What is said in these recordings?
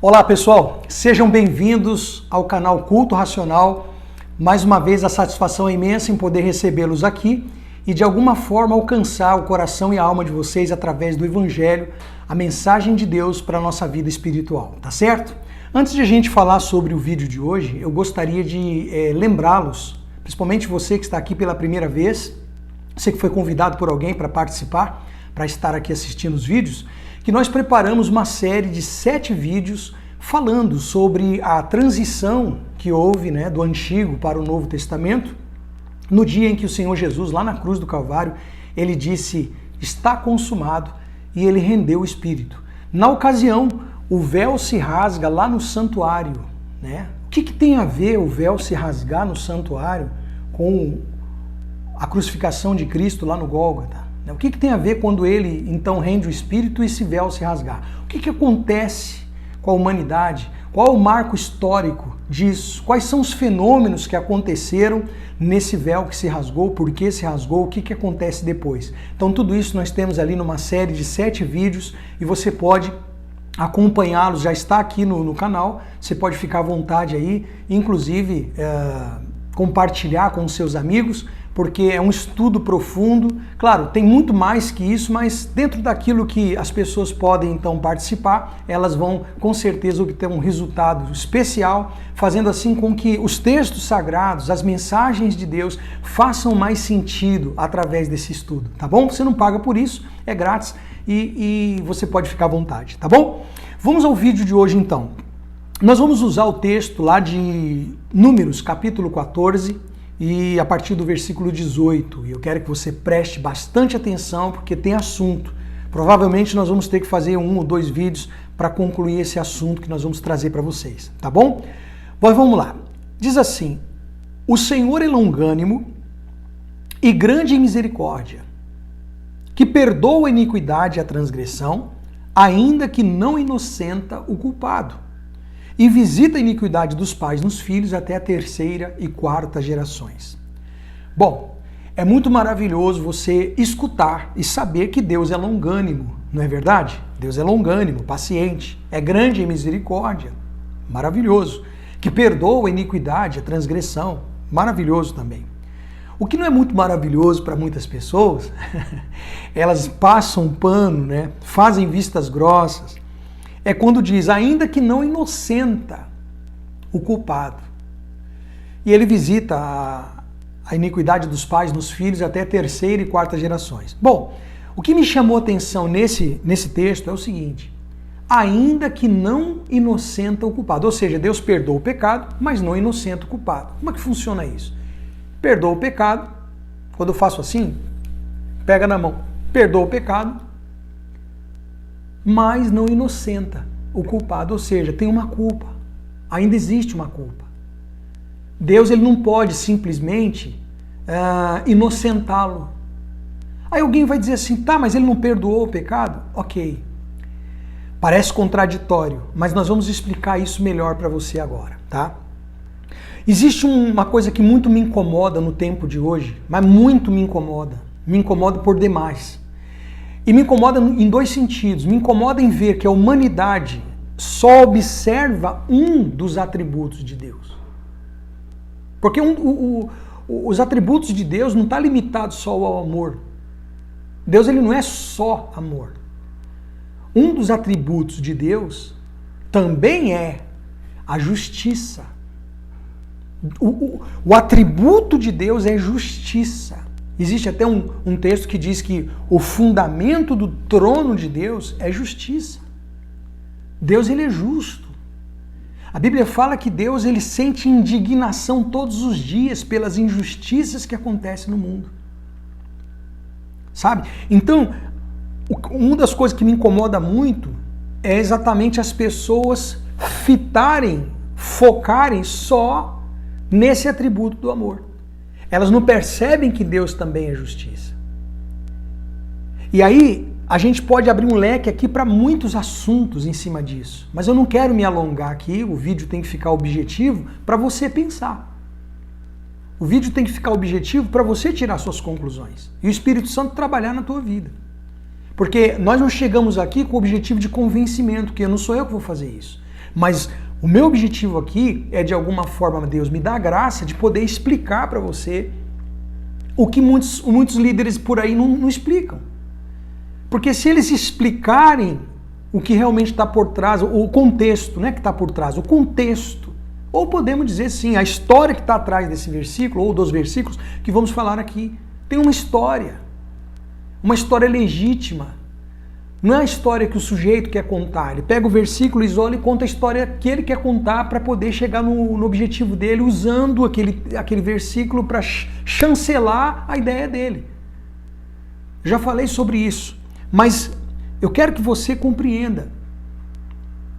Olá pessoal, sejam bem-vindos ao canal Culto Racional. Mais uma vez a satisfação é imensa em poder recebê-los aqui e de alguma forma alcançar o coração e a alma de vocês através do Evangelho, a mensagem de Deus para a nossa vida espiritual, tá certo? Antes de a gente falar sobre o vídeo de hoje, eu gostaria de lembrá-los, principalmente você que está aqui pela primeira vez, você que foi convidado por alguém para participar, para estar aqui assistindo os vídeos, que nós preparamos uma série de 7 vídeos falando sobre a transição que houve, do Antigo para o Novo Testamento, no dia em que o Senhor Jesus, lá na cruz do Calvário, ele disse, está consumado, e ele rendeu o Espírito. Na ocasião, o véu se rasga lá no santuário. O que tem a ver o véu se rasgar no santuário com a crucificação de Cristo lá no Gólgota? O que tem a ver quando ele então rende o Espírito e esse véu se rasgar? O que acontece com a humanidade? Qual é o marco histórico disso? Quais são os fenômenos que aconteceram nesse véu que se rasgou? Por que se rasgou? O que acontece depois? Então tudo isso nós temos ali numa série de 7 vídeos e você pode acompanhá-los, já está aqui no canal, você pode ficar à vontade aí, inclusive compartilhar com os seus amigos, porque é um estudo profundo. Claro, tem muito mais que isso, mas dentro daquilo que as pessoas podem então participar, elas vão com certeza obter um resultado especial, fazendo assim com que os textos sagrados, as mensagens de Deus façam mais sentido através desse estudo, tá bom? Você não paga por isso, é grátis e você pode ficar à vontade, tá bom? Vamos ao vídeo de hoje então. Nós vamos usar o texto lá de Números, capítulo 14, e a partir do versículo 18. E eu quero que você preste bastante atenção, porque tem assunto. Provavelmente nós vamos ter que fazer 1 ou 2 vídeos para concluir esse assunto que nós vamos trazer para vocês, tá bom? Mas vamos lá. Diz assim, o Senhor é longânimo e grande em misericórdia, que perdoa a iniquidade e a transgressão, ainda que não inocenta o culpado, e visita a iniquidade dos pais nos filhos até a 3ª e 4ª gerações. Bom, é muito maravilhoso você escutar e saber que Deus é longânimo, não é verdade? Deus é longânimo, paciente, é grande em misericórdia, maravilhoso, que perdoa a iniquidade, a transgressão, maravilhoso também. O que não é muito maravilhoso para muitas pessoas, elas passam pano, fazem vistas grossas, é quando diz, ainda que não inocenta o culpado. E ele visita a iniquidade dos pais nos filhos até a 3ª e 4ª gerações. Bom, o que me chamou a atenção nesse texto é o seguinte, ainda que não inocenta o culpado. Ou seja, Deus perdoa o pecado, mas não inocenta o culpado. Como é que funciona isso? Perdoa o pecado, quando eu faço assim, pega na mão, perdoa o pecado, mas não inocenta o culpado, ou seja, tem uma culpa, ainda existe uma culpa. Deus ele não pode simplesmente inocentá-lo. Aí alguém vai dizer assim, tá, mas ele não perdoou o pecado? Ok, parece contraditório, mas nós vamos explicar isso melhor para você agora, tá? Existe uma coisa que muito me incomoda no tempo de hoje, mas muito me incomoda por demais. E me incomoda em 2 sentidos. Me incomoda em ver que a humanidade só observa um dos atributos de Deus. Porque os atributos de Deus não estão limitados só ao amor. Deus ele não é só amor. Um dos atributos de Deus também é a justiça. O atributo de Deus é justiça. Existe até um texto que diz que o fundamento do trono de Deus é justiça. Deus ele é justo. A Bíblia fala que Deus ele sente indignação todos os dias pelas injustiças que acontecem no mundo. Sabe? Então, uma das coisas que me incomoda muito é exatamente as pessoas focarem só nesse atributo do amor. Elas não percebem que Deus também é justiça. E aí, a gente pode abrir um leque aqui para muitos assuntos em cima disso. Mas eu não quero me alongar aqui, o vídeo tem que ficar objetivo para você pensar. O vídeo tem que ficar objetivo para você tirar suas conclusões. E o Espírito Santo trabalhar na tua vida. Porque nós não chegamos aqui com o objetivo de convencimento, que não sou eu que vou fazer isso. Mas o meu objetivo aqui é, de alguma forma, Deus me dá a graça de poder explicar para você o que muitos líderes por aí não explicam. Porque se eles explicarem o que realmente está por trás, o contexto, né, que está por trás, o contexto, ou podemos dizer sim, a história que está atrás desse versículo, ou dos versículos que vamos falar aqui, tem uma história legítima. Não é a história que o sujeito quer contar. Ele pega o versículo, isola e conta a história que ele quer contar para poder chegar no objetivo dele, usando aquele versículo para chancelar a ideia dele. Já falei sobre isso, mas eu quero que você compreenda.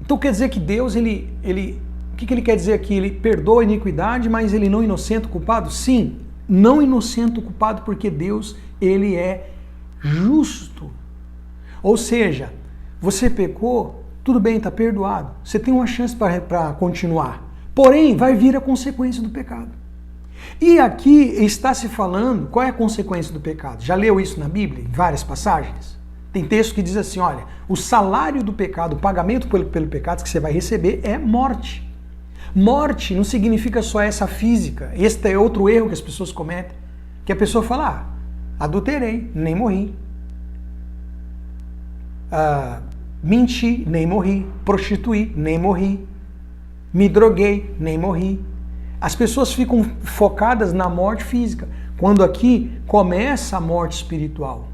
Então quer dizer que Deus, o que ele quer dizer aqui? Ele perdoa a iniquidade, mas ele não inocenta o culpado? Sim, não inocenta o culpado, porque Deus, ele é justo. Ou seja, você pecou, tudo bem, está perdoado. Você tem uma chance para continuar. Porém, vai vir a consequência do pecado. E aqui está se falando qual é a consequência do pecado. Já leu isso na Bíblia, em várias passagens? Tem texto que diz assim, olha, o salário do pecado, o pagamento pelo pecado que você vai receber é morte. Morte não significa só essa física. Este é outro erro que as pessoas cometem. Que a pessoa fala, adulterei, nem morri. Menti, nem morri. Prostituí, nem morri. Me droguei, nem morri. As pessoas ficam focadas na morte física, quando aqui começa a morte espiritual.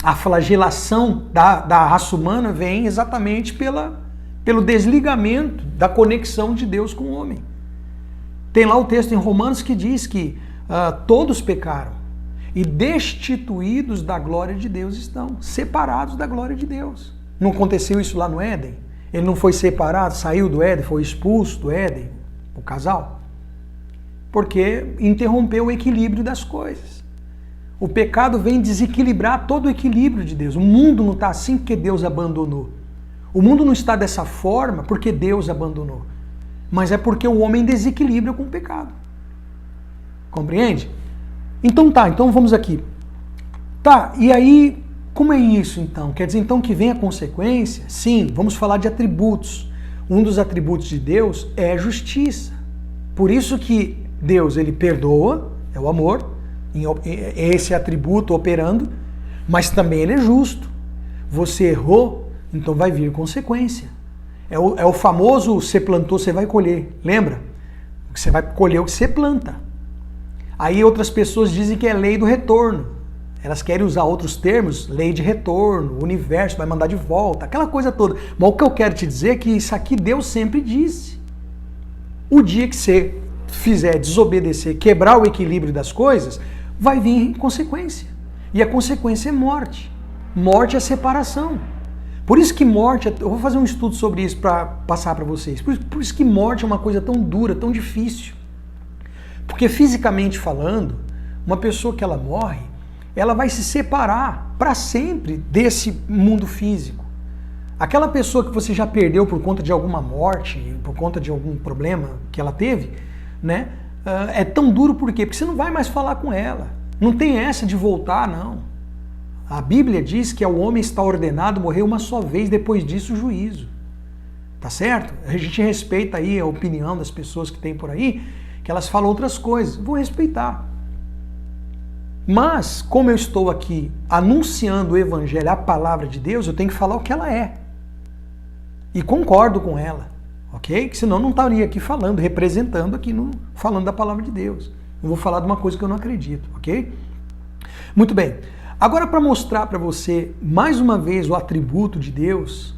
A flagelação da raça humana vem exatamente pelo desligamento da conexão de Deus com o homem. Tem lá o texto em Romanos que diz que todos pecaram e destituídos da glória de Deus estão, separados da glória de Deus. Não aconteceu isso lá no Éden? Ele não foi separado, saiu do Éden, foi expulso do Éden, o casal? Porque interrompeu o equilíbrio das coisas. O pecado vem desequilibrar todo o equilíbrio de Deus. O mundo não está assim porque Deus abandonou. O mundo não está dessa forma porque Deus abandonou. Mas é porque o homem desequilibra com o pecado. Compreende? Então então vamos aqui. Tá, e aí, como é isso então? Quer dizer então que vem a consequência? Sim, vamos falar de atributos. Um dos atributos de Deus é a justiça. Por isso que Deus, ele perdoa, é o amor, é esse atributo operando, mas também ele é justo. Você errou, então vai vir consequência. É o famoso, você plantou, você vai colher. Lembra? Você vai colher o que você planta. Aí outras pessoas dizem que é lei do retorno. Elas querem usar outros termos, lei de retorno, o universo vai mandar de volta, aquela coisa toda. Mas o que eu quero te dizer é que isso aqui Deus sempre disse. O dia que você fizer desobedecer, quebrar o equilíbrio das coisas, vai vir consequência. E a consequência é morte. Morte é separação. Por isso que morte, eu vou fazer um estudo sobre isso para passar para vocês. Por isso que morte é uma coisa tão dura, tão difícil. Porque fisicamente falando, uma pessoa que ela morre, ela vai se separar para sempre desse mundo físico. Aquela pessoa que você já perdeu por conta de alguma morte, por conta de algum problema que ela teve, né? É tão duro por quê? Porque você não vai mais falar com ela. Não tem essa de voltar, não. A Bíblia diz que ao homem está ordenado morrer uma só vez, depois disso o juízo. Tá certo? A gente respeita aí a opinião das pessoas que tem por aí, que elas falam outras coisas. Vou respeitar. Mas, como eu estou aqui anunciando o Evangelho, a palavra de Deus, eu tenho que falar o que ela é. E concordo com ela, ok? Que senão eu não estaria aqui falando, representando aqui, falando da palavra de Deus. Eu vou falar de uma coisa que eu não acredito, ok? Muito bem. Agora, para mostrar para você, mais uma vez, o atributo de Deus,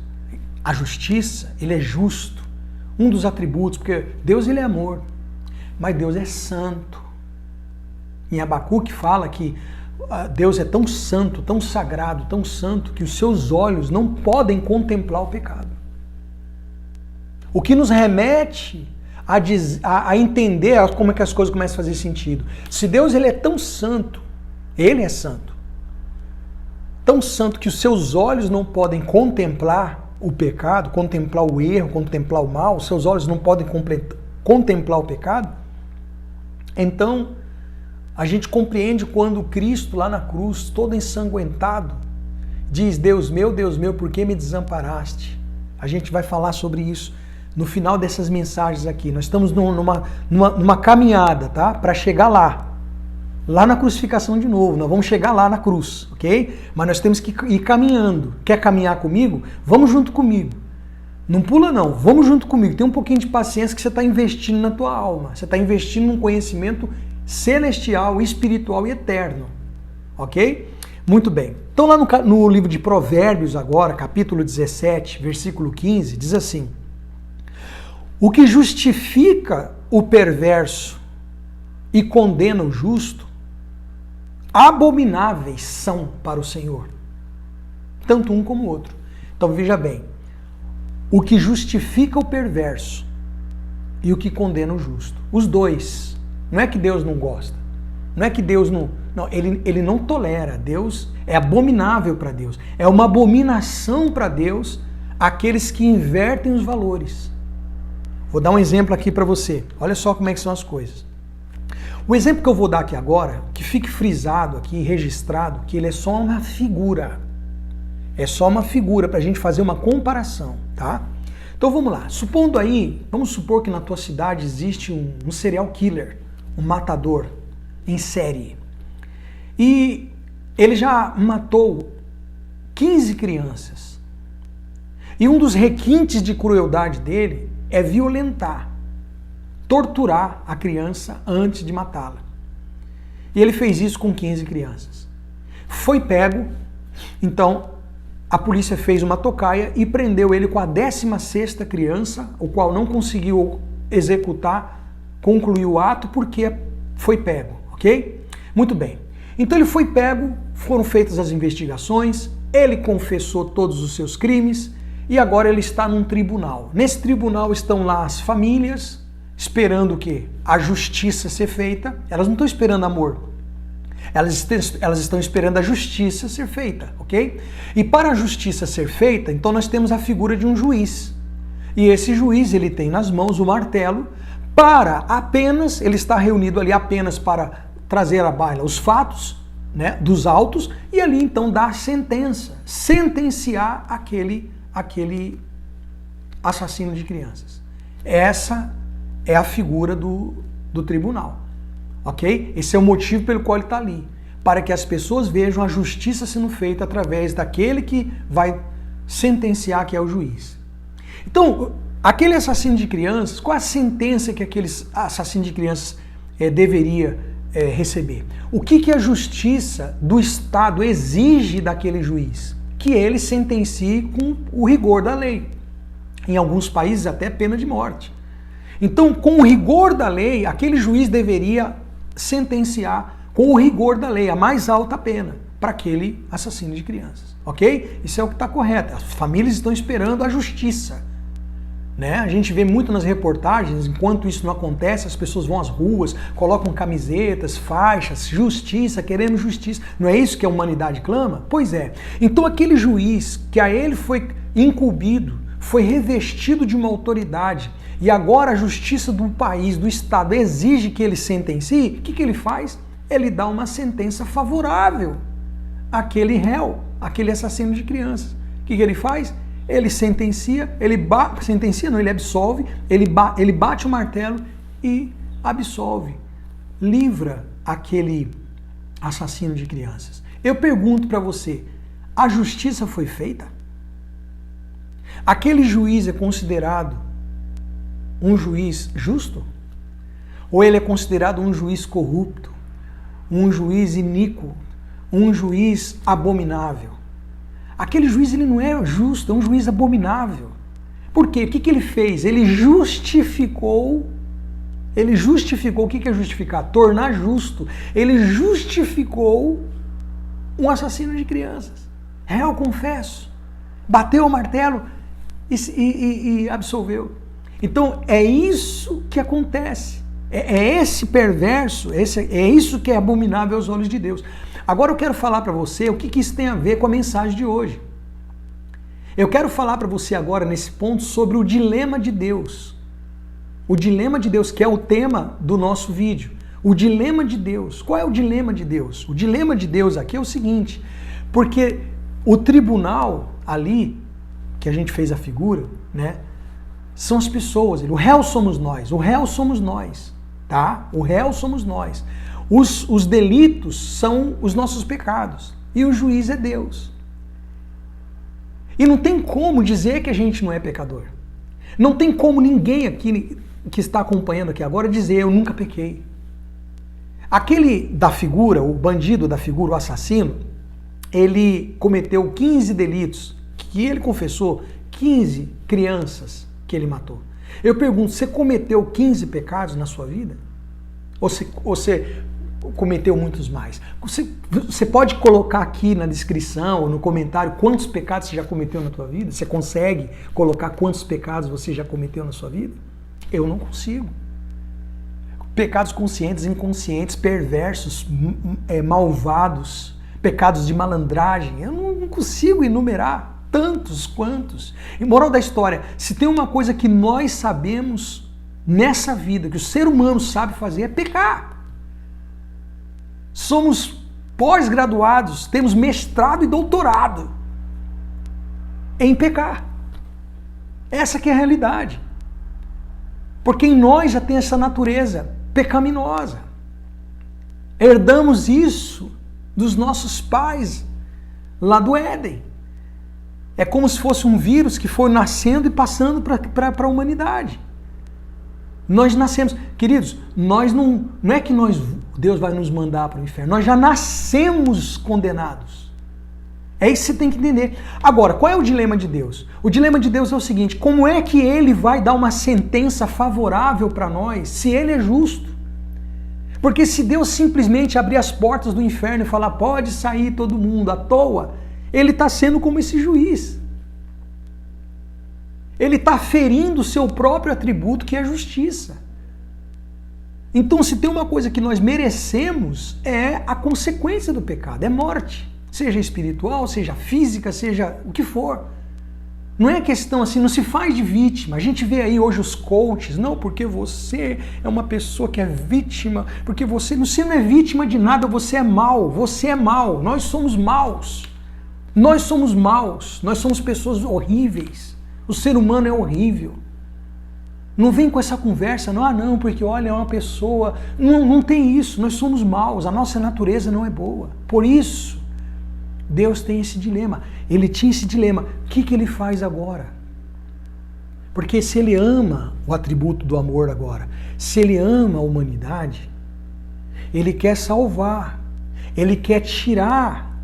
a justiça, ele é justo. Um dos atributos, porque Deus, ele é amor, mas Deus é santo. Em Abacuque fala que Deus é tão santo, tão sagrado, tão santo, que os seus olhos não podem contemplar o pecado. O que nos remete a entender como é que as coisas começam a fazer sentido. Se Deus, ele é tão santo, ele é santo, tão santo que os seus olhos não podem contemplar o pecado, contemplar o erro, contemplar o mal, os seus olhos não podem contemplar o pecado, então a gente compreende quando Cristo lá na cruz, todo ensanguentado, diz, Deus meu, por que me desamparaste? A gente vai falar sobre isso no final dessas mensagens aqui. Nós estamos numa caminhada, tá? Para chegar lá na crucificação de novo. Nós vamos chegar lá na cruz, ok? Mas nós temos que ir caminhando. Quer caminhar comigo? Vamos junto comigo. Não pula não, vamos junto comigo. Tem um pouquinho de paciência que você está investindo na tua alma. Você está investindo num conhecimento celestial, espiritual e eterno, ok? Muito bem. Então lá no livro de Provérbios agora, capítulo 17, versículo 15, diz assim: o que justifica o perverso e condena o justo, abomináveis são para o Senhor, tanto um como o outro. Então veja bem, o que justifica o perverso e o que condena o justo, os dois. Não é que Deus não gosta, não é que Deus não, ele não tolera. Deus é abominável para Deus, é uma abominação para Deus aqueles que invertem os valores. Vou dar um exemplo aqui para você, olha só como é que são as coisas. O exemplo que eu vou dar aqui agora, que fique frisado aqui, registrado, que ele é só uma figura. É só uma figura para a gente fazer uma comparação, tá? Então vamos lá. Supondo aí, vamos supor que na tua cidade existe um serial killer, um matador em série. E ele já matou 15 crianças. E um dos requintes de crueldade dele é violentar, torturar a criança antes de matá-la. E ele fez isso com 15 crianças. Foi pego, então a polícia fez uma tocaia e prendeu ele com a 16ª criança, o qual não conseguiu executar, concluir o ato porque foi pego, ok? Muito bem. Então ele foi pego, foram feitas as investigações, ele confessou todos os seus crimes e agora ele está num tribunal. Nesse tribunal estão lá as famílias, esperando o quê? A justiça ser feita. Elas não estão esperando amor. Elas estão esperando a justiça ser feita, ok? E para a justiça ser feita, então nós temos a figura de um juiz. E esse juiz, ele tem nas mãos o martelo para apenas, ele está reunido ali apenas para trazer à baila os fatos, né, dos autos, e ali então dar a sentença, sentenciar aquele assassino de crianças. Essa é a figura do tribunal. Ok? Esse é o motivo pelo qual ele está ali. Para que as pessoas vejam a justiça sendo feita através daquele que vai sentenciar, que é o juiz. Então, aquele assassino de crianças, qual a sentença que aquele assassino de crianças deveria receber? O que a justiça do Estado exige daquele juiz? Que ele sentencie com o rigor da lei. Em alguns países até pena de morte. Então, com o rigor da lei, aquele juiz deveria sentenciar com o rigor da lei, a mais alta pena, para aquele assassino de crianças, ok? Isso é o que está correto. As famílias estão esperando a justiça, né? A gente vê muito nas reportagens, enquanto isso não acontece, as pessoas vão às ruas, colocam camisetas, faixas, justiça, querendo justiça. Não é isso que a humanidade clama? Pois é. Então aquele juiz que a ele foi incumbido, foi revestido de uma autoridade, e agora a justiça do país, do Estado, exige que ele sentencie, o que ele faz? Ele dá uma sentença favorável àquele réu, àquele assassino de crianças. O que ele faz? Ele sentencia, ele absolve, ele bate o martelo e absolve, livra aquele assassino de crianças. Eu pergunto para você, a justiça foi feita? Aquele juiz é considerado um juiz justo? Ou ele é considerado um juiz corrupto, um juiz iníquo, um juiz abominável? Aquele juiz ele não é justo, é um juiz abominável. Por quê? O que ele fez? Ele justificou, o que é justificar? Tornar justo. Ele justificou um assassino de crianças. Réu, confesso. Bateu o martelo e absolveu. Então é isso que acontece. É esse perverso, é isso que é abominável aos olhos de Deus. Agora eu quero falar para você o que isso tem a ver com a mensagem de hoje. Eu quero falar para você agora, nesse ponto, sobre o dilema de Deus. O dilema de Deus, que é o tema do nosso vídeo. O dilema de Deus. Qual é o dilema de Deus? O dilema de Deus aqui é o seguinte, porque o tribunal ali, que a gente fez a figura, né? são as pessoas. O réu somos nós. O réu somos nós. Tá? O réu somos nós. Os delitos são os nossos pecados. E o juiz é Deus. E não tem como dizer que a gente não é pecador. Não tem como ninguém aqui que está acompanhando aqui agora dizer eu nunca pequei. Aquele da figura, o bandido da figura, o assassino, ele cometeu 15 delitos, que ele confessou 15 crianças que ele matou. Eu pergunto, você cometeu 15 pecados na sua vida? Ou você cometeu muitos mais? Você pode colocar aqui na descrição ou no comentário quantos pecados você já cometeu na tua vida? Você consegue colocar quantos pecados você já cometeu na sua vida? Eu não consigo. Pecados conscientes, inconscientes, perversos, malvados, pecados de malandragem, eu não consigo enumerar tantos quantos. E moral da história, se tem uma coisa que nós sabemos nessa vida, que o ser humano sabe fazer, é pecar. Somos pós-graduados, temos mestrado e doutorado em pecar. Essa que é a realidade. Porque em nós já tem essa natureza pecaminosa. Herdamos isso dos nossos pais lá do Éden. É como se fosse um vírus que foi nascendo e passando para a humanidade. Nós nascemos, queridos, nós não é que Deus vai nos mandar para o inferno, nós já nascemos condenados. É isso que você tem que entender. Agora, qual é o dilema de Deus? O dilema de Deus é o seguinte, como é que Ele vai dar uma sentença favorável para nós se Ele é justo? Porque se Deus simplesmente abrir as portas do inferno e falar pode sair todo mundo à toa, Ele está sendo como esse juiz. Ele está ferindo o seu próprio atributo, que é a justiça. Então, se tem uma coisa que nós merecemos, é a consequência do pecado, é morte. Seja espiritual, seja física, seja o que for. Não é questão assim, não se faz de vítima. A gente vê aí hoje os coaches, não, porque você é uma pessoa que é vítima, porque você não é vítima de nada, você é mau, nós somos maus. Nós somos maus, nós somos pessoas horríveis. O ser humano é horrível. Não vem com essa conversa, não, porque olha, é uma pessoa... Não tem isso, nós somos maus, a nossa natureza não é boa. Por isso, Deus tem esse dilema. Ele tinha esse dilema. O que ele faz agora? Porque se ele ama o atributo do amor agora, se ele ama a humanidade, ele quer salvar, ele quer tirar,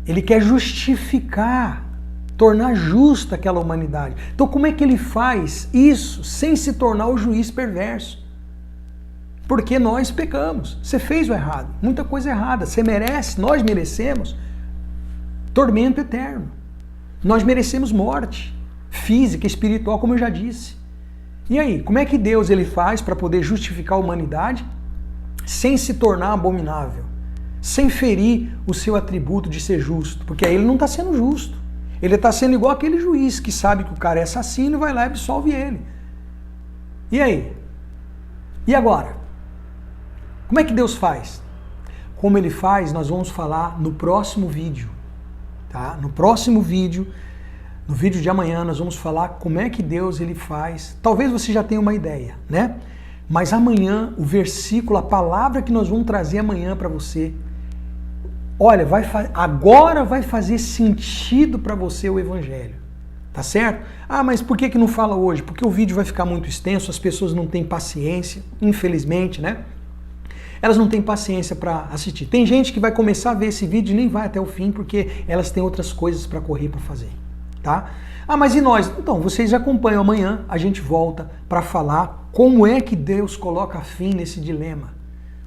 ele quer justificar, tornar justa aquela humanidade. Então como é que ele faz isso sem se tornar o juiz perverso? Porque nós pecamos. Você fez o errado, muita coisa errada. Você merece, nós merecemos tormento eterno. Nós merecemos morte física, espiritual, como eu já disse. E aí, como é que Deus ele faz para poder justificar a humanidade sem se tornar abominável? Sem ferir o seu atributo de ser justo? Porque aí ele não está sendo justo. Ele está sendo igual aquele juiz que sabe que o cara é assassino e vai lá e absolve ele. E aí? E agora? Como é que Deus faz? Como ele faz, nós vamos falar no próximo vídeo. Tá? No próximo vídeo, no vídeo de amanhã, nós vamos falar como é que Deus ele faz. Talvez você já tenha uma ideia, né? Mas amanhã, o versículo, a palavra que nós vamos trazer amanhã para você, olha, agora vai fazer sentido para você o Evangelho, tá certo? Ah, mas por que não fala hoje? Porque o vídeo vai ficar muito extenso, as pessoas não têm paciência, infelizmente, né? Elas não têm paciência para assistir. Tem gente que vai começar a ver esse vídeo e nem vai até o fim, porque elas têm outras coisas para correr para fazer, tá? Ah, mas e nós? Então, vocês acompanham amanhã, a gente volta para falar como é que Deus coloca fim nesse dilema.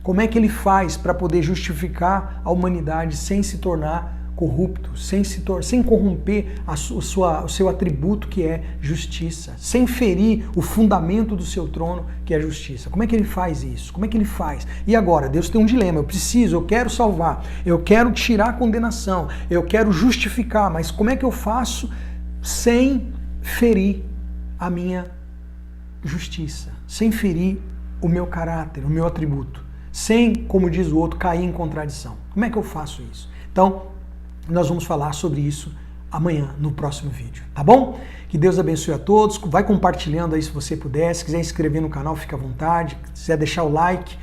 Como é que ele faz para poder justificar a humanidade sem se tornar corrupto, sem corromper o seu atributo que é justiça, sem ferir o fundamento do seu trono que é justiça. Como é que ele faz isso? Como é que ele faz? E agora, Deus tem um dilema, eu quero salvar, eu quero tirar a condenação, eu quero justificar, mas como é que eu faço sem ferir a minha justiça, sem ferir o meu caráter, o meu atributo? Sem, como diz o outro, cair em contradição. Como é que eu faço isso? Então, nós vamos falar sobre isso amanhã no próximo vídeo, tá bom? Que Deus abençoe a todos, vai compartilhando aí se você puder, se quiser inscrever no canal, fica à vontade, se quiser deixar o like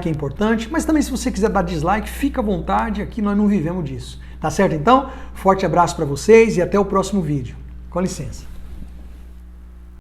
é importante, mas também se você quiser dar dislike, fica à vontade, aqui nós não vivemos disso, tá certo então? Forte abraço para vocês e até o próximo vídeo, com licença.